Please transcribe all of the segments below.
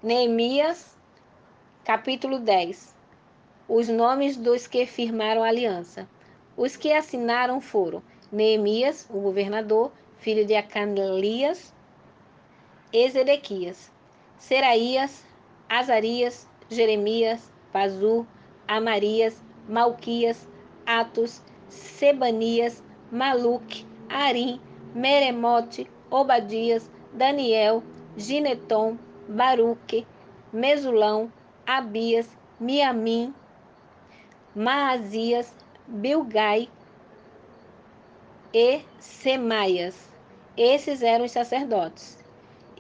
Neemias, capítulo 10. Os nomes dos que firmaram aliança. Os que assinaram foram Neemias, o governador, filho de Acalias, e Zedequias, Seraías, Azarias, Jeremias, Pazur, Amarias, Malquias, Atos, Sebanias, Maluque, Arim, Meremote, Obadias, Daniel, Gineton, Baruque, Mesulão, Abias, Miamim, Maazias, Bilgai e Semaias. Esses eram os sacerdotes.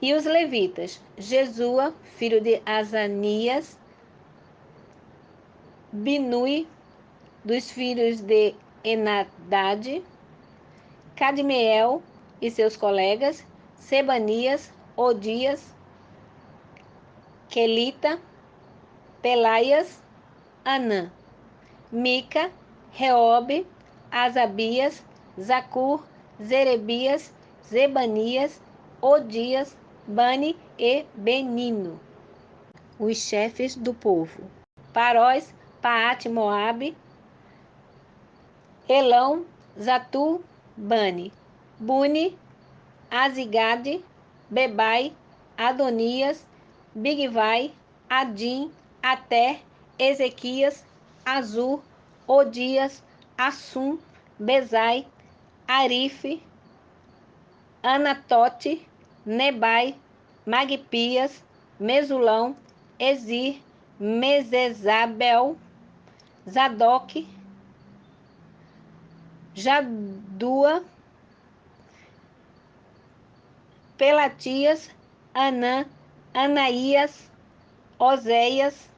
E os levitas, Jesua, filho de Azanias, Binui, dos filhos de Enadade, Cadmiel e seus colegas, Sebanias, Odias, Quelita, Pelaias, Anã, Mica, Reobe, Asabias, Zacur, Zerebias, Zebanias, Odias, Bani e Benino, os chefes do povo. Parós, Paate Moabe, Elão, Zatu, Bani, Buni, Azigade, Bebai, Adonias, Bigvai, Adim, Ater, Ezequias, Azur, Odias, Assum, Bezai, Arife, Anatote, Nebai, Magpias, Mesulão, Ezir, Mesezabel, Zadok, Jadua, Pelatias, Anã, Anaías, Oséias,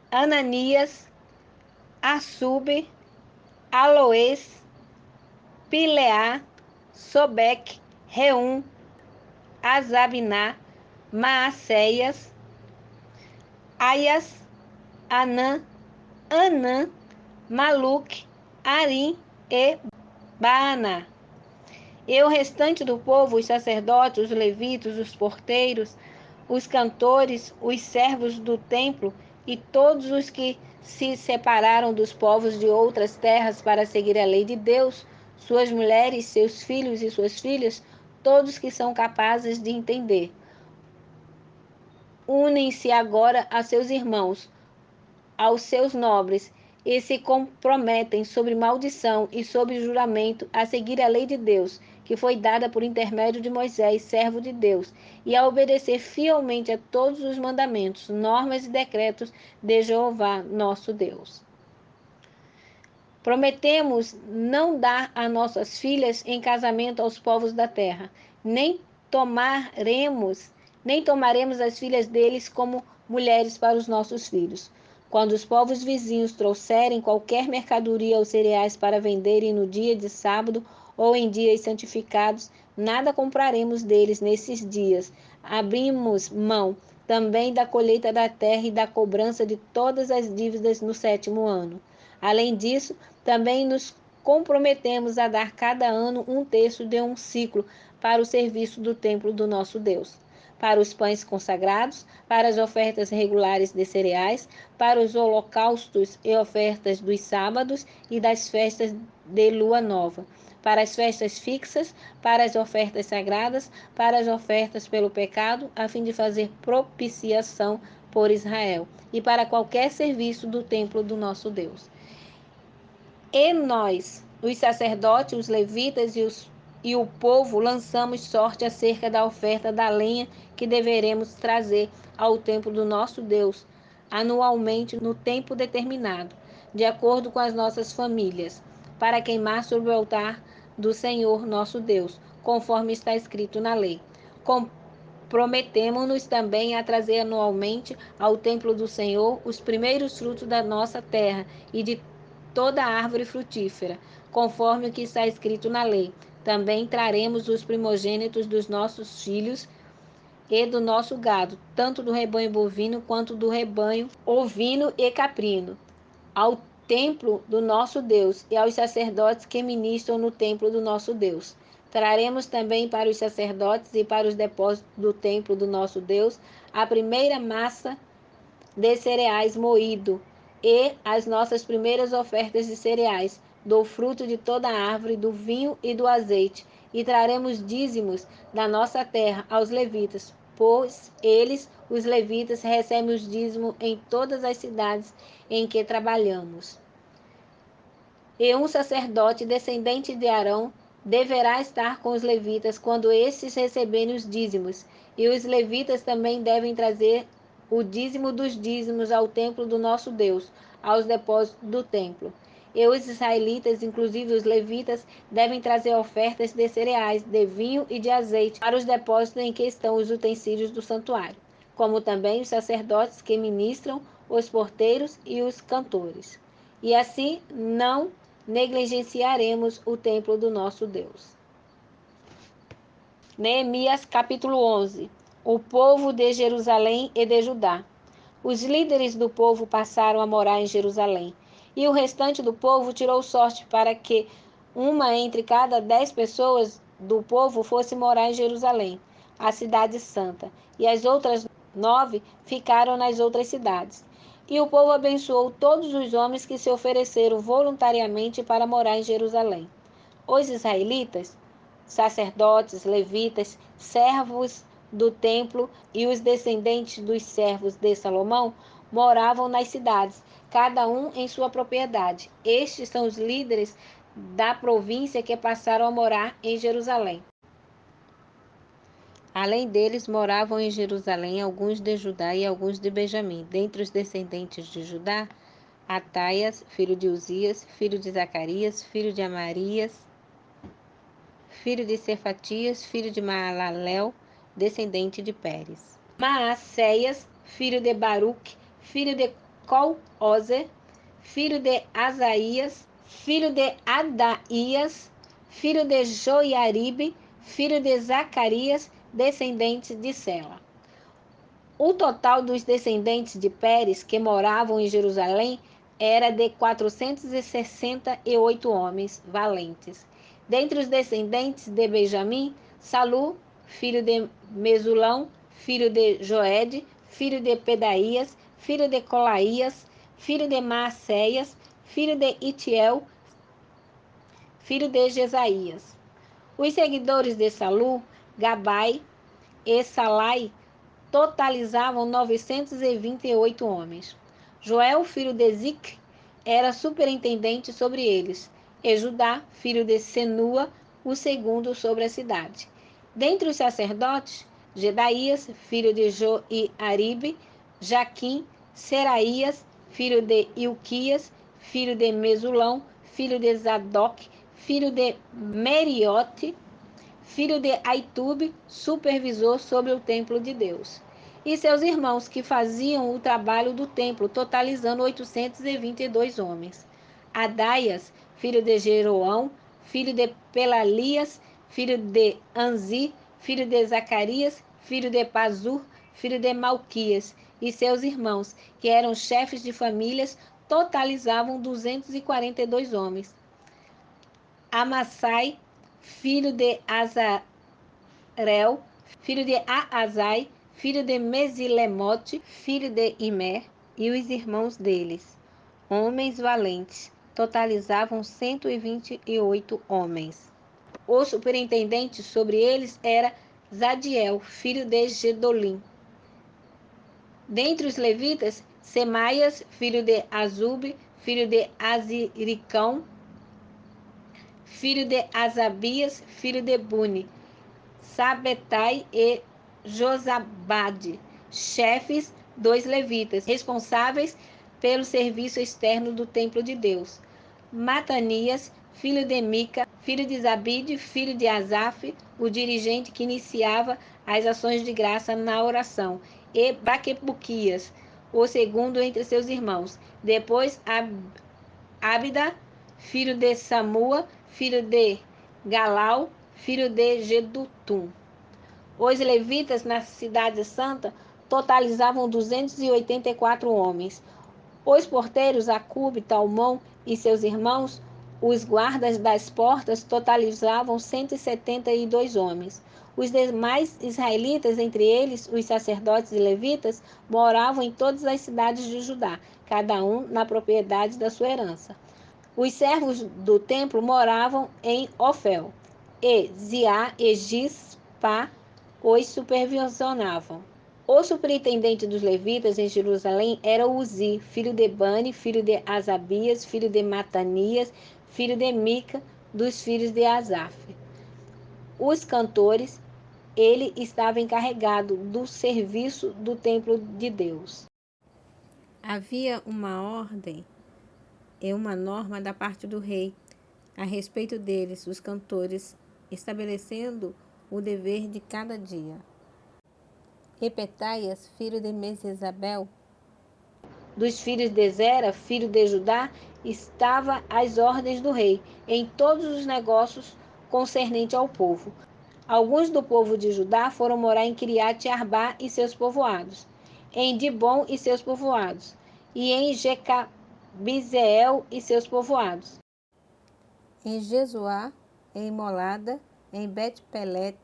Ananias, Assube, Aloes, Pileá, Sobeque, Reum, Azabiná, Maacéias, Aias, Anã, Maluque, Arim e Baaná. E o restante do povo, os sacerdotes, os levitas, os porteiros, os cantores, os servos do templo e todos os que se separaram dos povos de outras terras para seguir a lei de Deus, suas mulheres, seus filhos e suas filhas, todos que são capazes de entender. Unem-se agora a seus irmãos, aos seus nobres, e se comprometem sob maldição e sob juramento a seguir a lei de Deus, que foi dada por intermédio de Moisés, servo de Deus, e a obedecer fielmente a todos os mandamentos, normas e decretos de Jeová, nosso Deus. Prometemos não dar a nossas filhas em casamento aos povos da terra, nem tomaremos as filhas deles como mulheres para os nossos filhos. Quando os povos vizinhos trouxerem qualquer mercadoria ou cereais para venderem no dia de sábado ou em dias santificados, nada compraremos deles nesses dias. Abrimos mão também da colheita da terra e da cobrança de todas as dívidas no 7º ano. Além disso, também nos comprometemos a dar cada ano 1/3 de um ciclo para o serviço do templo do nosso Deus, para os pães consagrados, para as ofertas regulares de cereais, para os holocaustos e ofertas dos sábados e das festas de lua nova, para as festas fixas, para as ofertas sagradas, para as ofertas pelo pecado, a fim de fazer propiciação por Israel, e para qualquer serviço do templo do nosso Deus. E nós, os sacerdotes, os levitas e o povo, lançamos sorte acerca da oferta da lenha que deveremos trazer ao templo do nosso Deus, anualmente no tempo determinado, de acordo com as nossas famílias, para queimar sobre o altar do Senhor nosso Deus, conforme está escrito na lei. Comprometemo-nos também a trazer anualmente ao templo do Senhor os primeiros frutos da nossa terra e de toda árvore frutífera, conforme o que está escrito na lei. Também traremos os primogênitos dos nossos filhos e do nosso gado, tanto do rebanho bovino quanto do rebanho ovino e caprino, ao templo do nosso Deus e aos sacerdotes que ministram no templo do nosso Deus. Traremos também para os sacerdotes e para os depósitos do templo do nosso Deus a primeira massa de cereais moído e as nossas primeiras ofertas de cereais, do fruto de toda a árvore, do vinho e do azeite, e traremos dízimos da nossa terra aos levitas, pois eles, os levitas, recebem os dízimos em todas as cidades em que trabalhamos. E um sacerdote descendente de Arão deverá estar com os levitas quando estes receberem os dízimos, e os levitas também devem trazer o dízimo dos dízimos ao templo do nosso Deus, aos depósitos do templo. E os israelitas, inclusive os levitas, devem trazer ofertas de cereais, de vinho e de azeite para os depósitos em que estão os utensílios do santuário, como também os sacerdotes que ministram, os porteiros e os cantores. E assim não negligenciaremos o templo do nosso Deus. Neemias capítulo 11. O povo de Jerusalém e de Judá. Os líderes do povo passaram a morar em Jerusalém, e o restante do povo tirou sorte para que uma entre cada 10 pessoas do povo fosse morar em Jerusalém, a cidade santa, e as outras 9 ficaram nas outras cidades. E o povo abençoou todos os homens que se ofereceram voluntariamente para morar em Jerusalém. Os israelitas, sacerdotes, levitas, servos do templo e os descendentes dos servos de Salomão moravam nas cidades, cada um em sua propriedade. Estes são os líderes da província que passaram a morar em Jerusalém. Além deles, moravam em Jerusalém alguns de Judá e alguns de Benjamim. Dentre os descendentes de Judá, Ataias, filho de Uzias, filho de Zacarias, filho de Amarias, filho de Cefatias, filho de Maalalel, descendente de Pérez. Maacéias, filho de Baruque, filho de Col-Ozer, filho de Asaías, filho de Adaías, filho de Joiaribe, filho de Zacarias, descendente de Sela. O total dos descendentes de Pérez que moravam em Jerusalém era de 468 homens valentes. Dentre os descendentes de Benjamim, Salu, filho de Mesulão, filho de Joede, filho de Pedaías, filho de Colaías, filho de Maacéias, filho de Itiel, filho de Jesaías. Os seguidores de Salu, Gabai e Salai, totalizavam 928 homens. Joel, filho de Zic, era superintendente sobre eles, e Judá, filho de Senua, o segundo sobre a cidade. Dentre os sacerdotes, Gedaías, filho de Joiaribe, Jaquim, Seraías, filho de Ilquias, filho de Mesulão, filho de Zadok, filho de Meriote, filho de Aitube, supervisor sobre o templo de Deus. E seus irmãos que faziam o trabalho do templo, totalizando 822 homens. Adaias, filho de Jeroão, filho de Pelalias, filho de Anzi, filho de Zacarias, filho de Pazur, filho de Malquias, e seus irmãos, que eram chefes de famílias, totalizavam 242 homens. Amassai, filho de Azarel, filho de Aazai, filho de Mesilemote, filho de Imer, e os irmãos deles, homens valentes, totalizavam 128 homens. O superintendente sobre eles era Zadiel, filho de Gedolim. Dentre os levitas, Semaias, filho de Azube, filho de Aziricão, filho de Asabias, filho de Buni, Sabetai e Josabade, chefes dos levitas, responsáveis pelo serviço externo do templo de Deus. Matanias, filho de Mica, filho de Zabide, filho de Asaf, o dirigente que iniciava as ações de graça na oração, e Baquebuquias, o segundo entre seus irmãos. Depois, Abda, filho de Samua, filho de Galau, filho de Gedutum. Os levitas na cidade santa totalizavam 284 homens. Os porteiros, Acube, Talmão e seus irmãos, Os guardas das portas totalizavam 172 homens. Os demais israelitas, entre eles os sacerdotes e levitas, moravam em todas as cidades de Judá, cada um na propriedade da sua herança. Os servos do templo moravam em Ofel, e Ziá e Gispa os supervisionavam. O superintendente dos levitas em Jerusalém era Uzi, filho de Bani, filho de Asabias, filho de Matanias, filho de Mica, dos filhos de Asaf. Os cantores, ele estava encarregado do serviço do templo de Deus. Havia uma ordem e uma norma da parte do rei a respeito deles, os cantores, estabelecendo o dever de cada dia. E Petaias, filho de Mesesabel, dos filhos de Zera, filho de Judá, estava às ordens do rei em todos os negócios concernentes ao povo. Alguns do povo de Judá foram morar em Criate Arbá e seus povoados, em Dibom e seus povoados, e em Jecabizeel e seus povoados, em Jesuá, em Molada, em Bet-Pelete,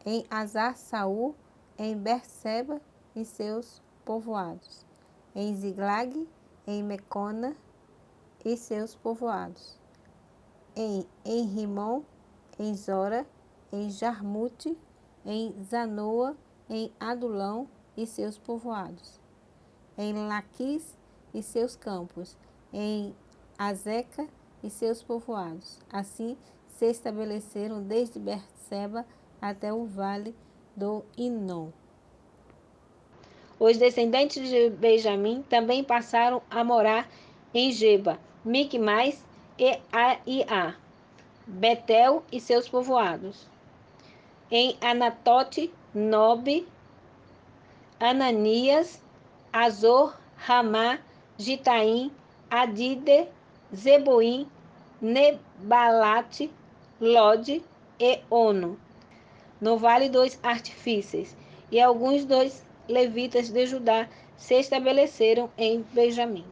em Azar-Saul, em Berseba e seus povoados, em Ziglag, em Mecona e seus povoados, em Rimon, em Zora, em Jarmute, em Zanoa, em Adulão e seus povoados, em Laquis e seus campos, em Azeca e seus povoados. Assim se estabeleceram desde Berseba até o vale do Inom. Os descendentes de Benjamim também passaram a morar em Geba, Micmais e Aiá, Betel e seus povoados, em Anatote, Nobe, Ananias, Azor, Ramá, Gitaim, Adide, Zeboim, Nebalate, Lode e Ono, no Vale dos Artifícios, e alguns dos levitas de Judá se estabeleceram em Benjamim.